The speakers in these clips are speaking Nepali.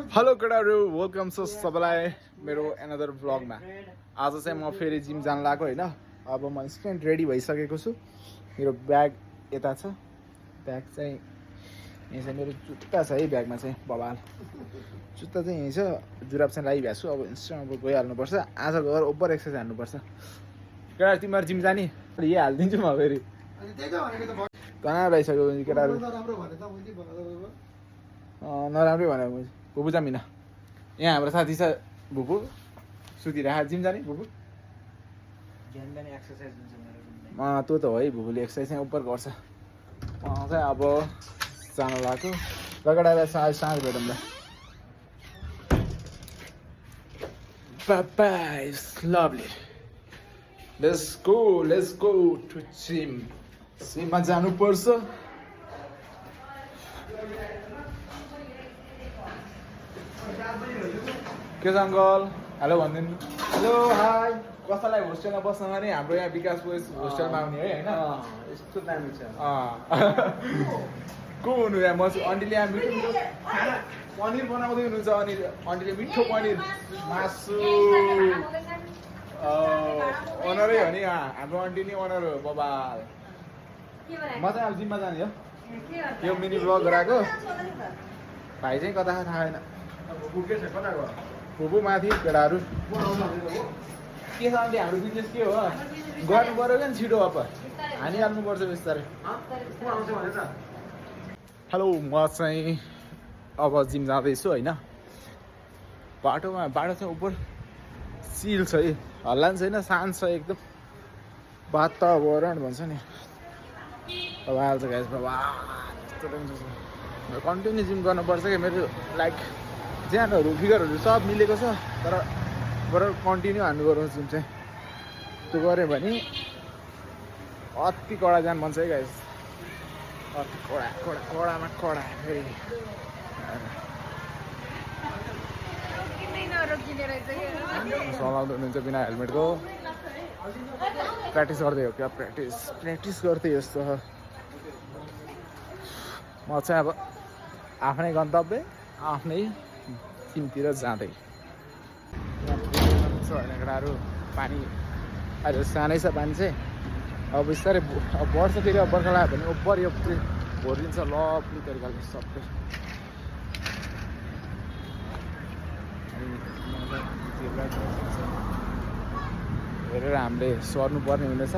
हेलो केटाहरू वेलकम छ सबैलाई मेरो एनदर भ्लगमा। आज चाहिँ म फेरि जिम जान लागेको होइन। अब म इन्स्टेन्ट रेडी भइसकेको छु। मेरो ब्याग यता छ। ब्याग चाहिँ यही छ। मेरो जुत्ता छ है ब्यागमा चाहिँ बबाल जुत्ता चाहिँ यही छ। जुराब चाहिँ लगाइरहेको छु। अब इन्स्टेन्ट अब गइहाल्नुपर्छ। आज गएर ओभर एक्सर्साइज हान्नुपर्छ। केटाहरू तिमीहरू जिम जाने यही हालिदिन्छु म फेरि। कहाँ रहिसक्यो केटाहरू नराम्रै भनेको भुपु जामिन। यहाँ हाम्रो साथी छ भुपु सुतिरहेको जिम जाने भुपु त्यो त हो है। भुपुले एक्सर्साइज चाहिँ उपर गर्छ। चाहिँ अब जान लाग्यो लगडालाई साँझ भेटौँ ल। Papa is lovely. Let's go to gym. जिममा जानुपर्छ। के छ अङ्कल हेलो भनिदिनु। Hello hi. कसैलाई होस्टेलमा बस्न भने हाम्रो यहाँ विकास बोइज होस्टेलमा आउने है होइन। यस्तो दामी छ। को हुनु यहाँ म आन्टीले यहाँ मिठो मिठो पनिर बनाउँदै हुनुहुन्छ। अनि आन्टीले मिठो पनिर मासु ओनरै हो नि यहाँ हाम्रो आन्टी नै ओनर हो बबाल। म चाहिँ अब जिममा जाने हो। यो मिनी ब्लग गराएको भाइ चाहिँ कता थाहा छैन। भुपु माथि केटाहरू के छ आन्टी हाम्रो बिजनेस के हो गर्नु पऱ्यो क्या छिटो अब हानिहाल्नुपर्छ बिस्तारै। हेलो म चाहिँ अब जिम जाँदैछु होइन। बाटो चाहिँ उपर चिल छ है। हल्ला पनि छैन शान्त छ एकदम वातावरण भन्छ नि। अब हाल्छ गाइस बाबा कन्टिन्यू जिम गर्नुपर्छ क्या। मेरो लाइक ज्यानहरू फिगरहरू सब मिलेको छ तर बरु कन्टिन्यू हान्नु गरौँ जिम चाहिँ। त्यो गऱ्यो भने अति कडा जान मन छ है गाइस। अति कडामा कडा फेरि चलाउँदै हुनुहुन्छ बिना हेलमेटको। प्र्याक्टिस गर्दै हो क्या प्र्याक्टिस गर्दै यस्तो। म चाहिँ अब आफ्नै गन्तव्य आफ्नै जिमतिर जाँदै होइन केटाहरू। पानी अहिले सानै छ पानी चाहिँ। अब बिस्तारै अब बढ्छ फेरि। अब बर्खा लाग्यो भने ओभर यो भरिदिन्छ लभली तरिकाले सबै। हेरेर हामीले सर्नु पर्ने हुनेछ।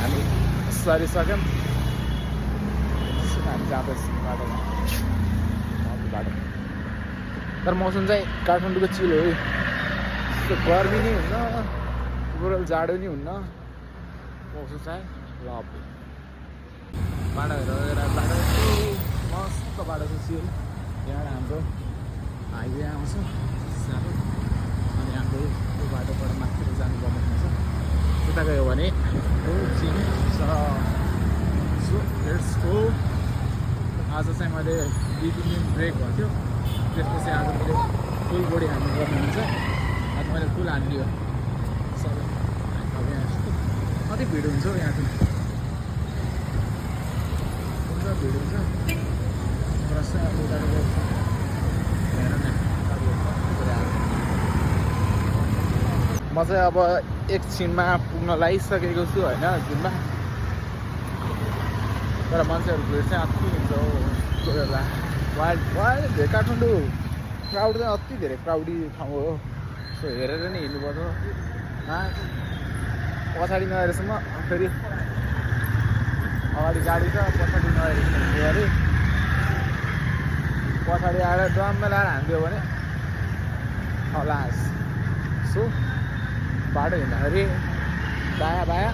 हामी सरिसक्यौँ। हामी जाँदैछौँ बाटोमा बाटो। तर मौसम चाहिँ काठमाडौँको चिल हो है। गर्मी नै हुन्न ओभरअल जाडो नि हुन्न। मौसम चाहिँ लभली। बाटोहरू बाटो मस्त बाटो छ चिल। यहाँ हाम्रो हाइवे आउँछ सानो। अनि हाम्रो त्यो बाटोबाट माथितिर जानुपर्ने हुन्छ। उता गयो भने जिम छ। So let's go. आज चाहिँ मैले 2-3 दिन ब्रेक भयो। त्यसपछि आज मैले फुल बडी हान्नु पर्ने हुन्छ। आज मैले फुल हानिदियो सबै। अब यहाँ कति भिड हुन्छ हौ यहाँ चाहिँ पुरा भिड हुन्छ। हेर न म चाहिँ अब एकछिनमा पुग्न लागिसकेको छु होइन जिममा। तर मान्छेहरू भिड चाहिँ अति हुन्छ हौ कोही बेला। वाइल्ड धेरै काठमाडौँ क्राउड चाहिँ अति धेरै क्राउडी ठाउँ हो। सो हेरेर नै हिँड्नुपर्छ। पछाडि नहेरेसम्म फेरि अगाडि गाडी छ पछाडि नहेरेसम्म अरे पछाडि आएर ड्रममा लाएर हानिदियो भने हलास। सो बाटो हिँड्दाखेरि दायाँ बायाँ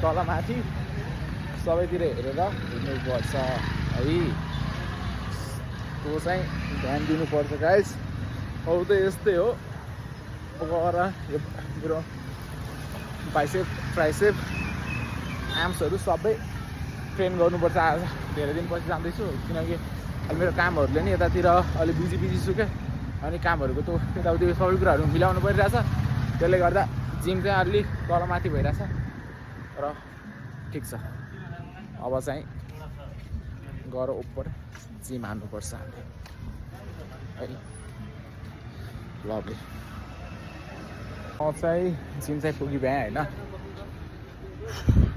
तल माथि सबैतिर हेरेर हिँड्नुपर्छ है। त्यो चाहिँ ध्यान दिनुपर्छ गाइस। अरू त यस्तै हो। गएर यो मेरो बाइसेप ट्राइसेप आर्म्सहरू सबै ट्रेन गर्नुपर्छ। आज धेरै दिनपछि जाँदैछु किनकि अहिले मेरो कामहरूले नि यतातिर अलि बिजी छु क्या। अनि कामहरूको त्यो यताउति सबै कुराहरू मिलाउनु परिरहेछ। त्यसले गर्दा जिम चाहिँ अलिक तल माथि भइरहेछ र ठिक छ। अब चाहिँ गएर उपर जिम हान्नुपर्छ हामीले। है लभली म चाहिँ जिम चाहिँ पुगिभएँ होइन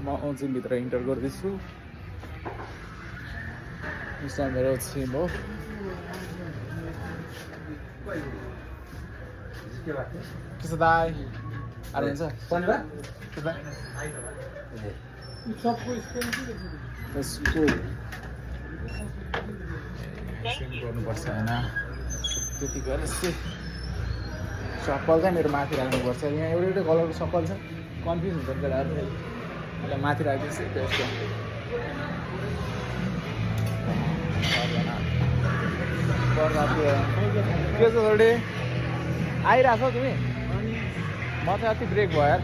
म जिमभित्र इन्टर गर्दैछु उसमा मेरो जिम हो के छ दाइ आएर हुन्छ गर्नुपर्छ होइन त्यति गरेर चाहिँ चप्पल चाहिँ मेरो माथि राख्नुपर्छ यहाँ एउटा एउटा कलरको चप्पल छ कन्फ्युज हुन्छ केटाहरू त्यसलाई माथि राखिदिएपछि बेस्ट हो के छ थोडे आइरहेछ तिमी म चाहिँ अति ब्रेक भयो यार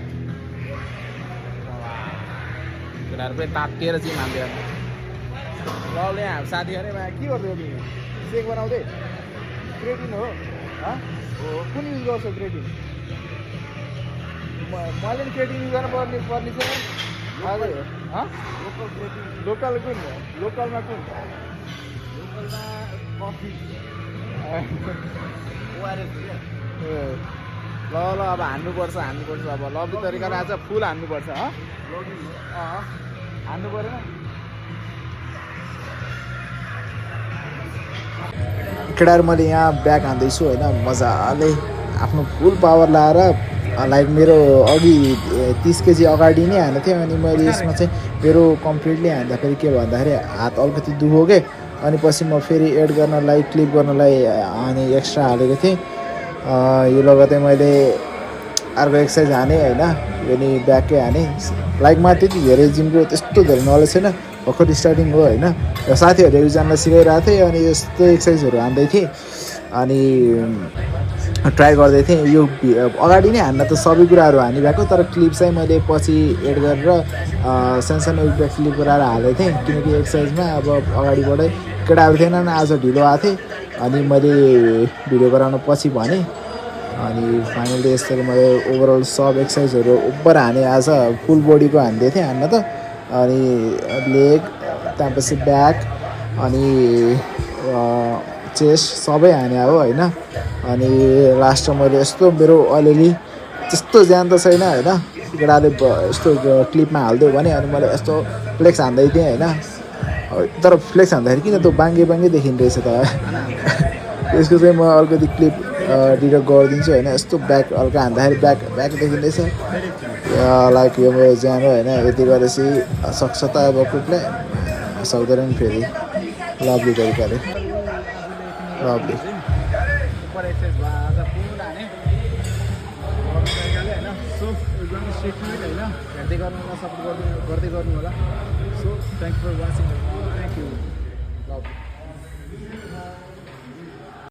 केटाहरू पनि तातिएर चाहिँ मान्दैन ल यहाँ साथीहरू के गर्दै तिमी सेक बनाउँदै क्रेटिन हो हो कुन युज गर्छौ क्रेटिन मैले नि क्रेटिन युज गर्नु पर्ने छ हजुर लोकल कुन लोकलमा कुन ल ल अब हान्नुपर्छ अब लभी तरिकाले आज फुल हान्नुपर्छ हान्नु परेन केटाहरू मैले यहाँ ब्याग हान्दैछु होइन मजाले आफ्नो फुल पावर लाएर लाइक मेरो अघि 30 केजी अगाडि नै हानेको थिएँ अनि मैले यसमा चाहिँ मेरो कम्प्लिटली हान्दाखेरि के भन्दाखेरि हात अलिकति दुख्यो के अनि पछि म फेरि एड गर्नलाई क्लिप गर्नलाई अनि एक्स्ट्रा हालेको थिएँ यो लगतै मैले अर्को एक्सर्साइज हाने होइन यो नि ब्यागकै हाने लाइकमा त्यति धेरै जिमको त्यस्तो धेरै नलेज छैन भर्खर स्टार्टिङ हो होइन साथीहरू एकजनालाई सिकाइरहेको थिएँ अनि यस्तो एक्सर्साइजहरू हान्दै थिएँ अनि ट्राई गर्दै थिएँ यो अगाडि नै हान्न त सबै कुराहरू हानिरहेको तर क्लिप चाहिँ मैले पछि एड गरेर सानसानो एउटा क्लिप गराएर हालेको थिएँ किनकि एक्सर्साइजमा अब अगाडिबाटै केटाहरू थिएनन् आज ढिलो आएको थिएँ अनि मैले भिडियो गराउन पछि भने अनि फाइनली यस्तो मैले ओभरअल सब एक्सर्साइजहरू उपर हाने आज फुल बडीको हान्दै थिएँ हान्न त अनि लेग त्यहाँपछि ब्याक अनि चेस्ट सबै हाने हो होइन अनि लास्टमा मैले यस्तो मेरो अलिअलि त्यस्तो ज्यान त छैन होइन केटाले यस्तो क्लिपमा हालिदियो भने अनि मैले यस्तो फ्लेक्स हान्दै थिएँ होइन तर फ्लेक्स हान्दाखेरि किन त्यो बाङ्गे देखिँदो रहेछ त त्यसको चाहिँ म अलिकति क्लिप डिटेक्ट गरिदिन्छु होइन यस्तो ब्याक हल्का हान्दाखेरि ब्याक देखिँदैछ लाइक यो मेरो ज्यान हो होइन यति गरेपछि सक्छ त अब कुटले सक्दैन नि फेरि लभली तरिकाले लभली हेर्दै गर्नु होला सपोर्ट गर्दै गर्नु होला so thank you for watching